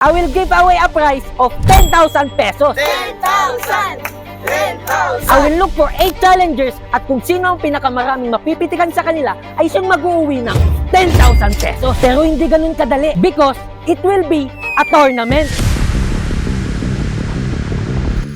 I will give away a prize of 10,000 pesos. 10,000! 10,000! I will look for 8 challengers at kung sino ang pinakamaraming mapipitikan sa kanila ay siyang mag-uuwi ng 10,000 pesos. Pero hindi ganun kadali because it will be a tournament.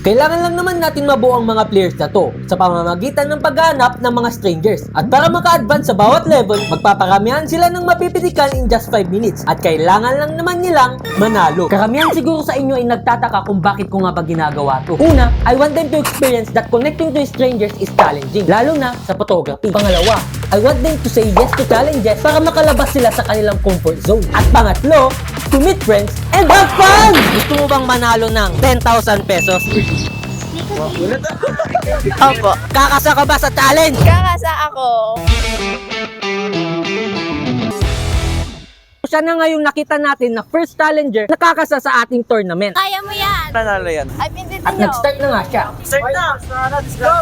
Kailangan lang naman natin mabuo ang mga players na to sa pamamagitan ng paghahanap ng mga strangers. At para maka-advance sa bawat level, magpaparamihan sila ng mapipitikan in just 5 minutes. At kailangan lang naman nilang manalo. Karamihan siguro sa inyo ay nagtataka kung bakit ko nga ba ginagawa to. Una, I want them to experience that connecting to strangers is challenging, lalo na sa photography. Pangalawa, I want them to say yes to challenges para makalabas sila sa kanilang comfort zone. At pangatlo, to meet friends and have fun! Gusto mo bang manalo ng 10,000 pesos? Opo. Kakasa ka ba sa challenge? Kakasa ako. Siya na ngayong nakita natin na first challenger na kakasa sa ating tournament. Kaya mo yan. Nanalo yan. Ay, pindutin At nyo. nag-start na nga siya. Start na! Let's go!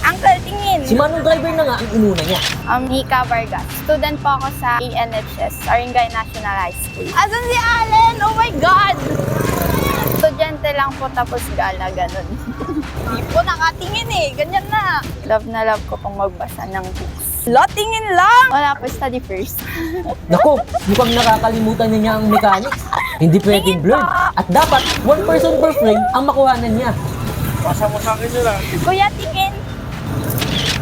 Uncle, tingin. Si Manong Driver na nga ang inuna niya. Hika Vargas. Student po ako sa ENHS, Aringay National High School. Asan si Allen? Oh my God! Estudyante lang po tapos gala, ganun. Hindi po nakatingin eh, ganyan na. Love na love ko pong magbasa ng books. Tingin lang! Wala po, study first. Naku, mukhang nakakalimutan na niya ang mechanics. Hindi pwedeng blurred. At dapat, one person per frame ang makuhanan niya. Pasa mo sa akin nila. Kuya, tingin!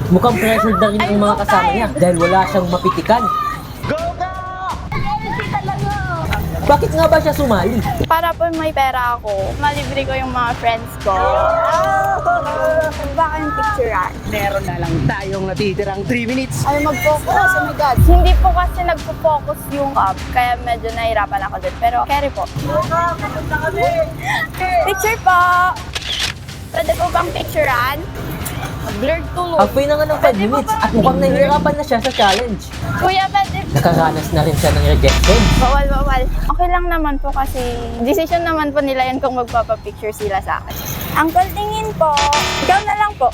Mukhang pressured na rin ang mga kasama niya dahil wala siyang mapitikan. Go, go! Bakit nga ba siya sumali? Para po may pera ako, malibre ko yung mga friends ko. Baka yung picturean. Meron na lang tayong natitirang 3 minutes. Ay, mag-focus. Oh my God. Hindi po kasi nagpo-focus yung app, kaya medyo nahirapan ako din. Pero carry po. Picture po! Pwede po bang picturean? Blurred tulog. Halfway na nga ng 5 minutes at mukhang nahihirapan na siya sa challenge. Kuya, pwede. Nakaranas na rin siya ng rejection. Bawal, bawal. Okay lang naman po kasi decision naman po nila yan kung magpapapicture sila sa akin. Uncle, tingin po. Ikaw na lang po.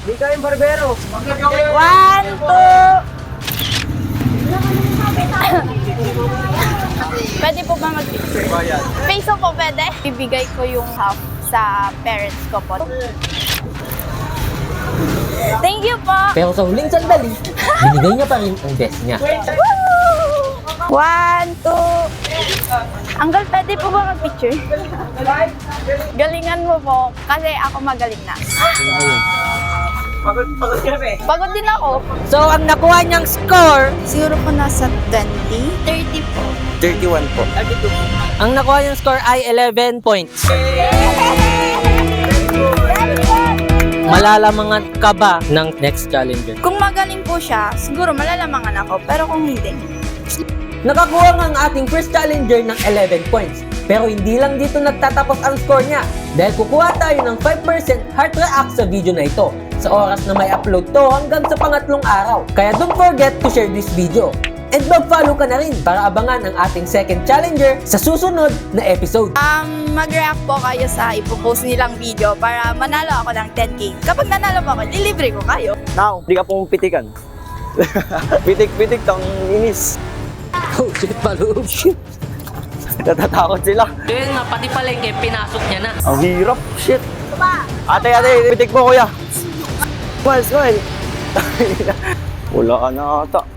Hindi ka yung barbero. 1, 2. Pwede po ba mag-picture? Peso po pwede? Ibigay ko yung half sa parents ko po. Thank you po! Pero sa huling sandali, binigay niya pa rin ang best niya. 1, 2. Uncle, pwede po ba mag-picture? Galingan mo po, kasi ako magaling na. Pagod ka eh. Pagod din ako. So, ang nakuha niyang score, Siguro po nasa 20? 30 po. 31 po. ang nakuha niyang score ay 11 points. Malalamangan ka ba ng next challenger? Kung magaling po siya, siguro malalamangan ako. Pero kung hindi, Nakakuha nga ang ating first challenger ng 11 points. Pero hindi lang dito nagtatapos ang score niya dahil kukuha tayo ng 5% heart react sa video na ito sa oras na may upload to hanggang sa pangatlong araw. Kaya don't forget to share this video. And mag-follow ka na rin para abangan ang ating second challenger sa susunod na episode. mag-react po kayo sa ipopost nilang video para manalo ako ng 10K. Kapag nanalo po ako, lilibre ko kayo. Now, hindi ka pumipitikan. Pitik-pitik tang inis. Oh shit, paloob. Natatakot sila. Kaya nga, pati palengke, pinasok niya na. Ang hirap. Shit. Ate, pitik mo kuya. Smile, smile. Wala ka na ata.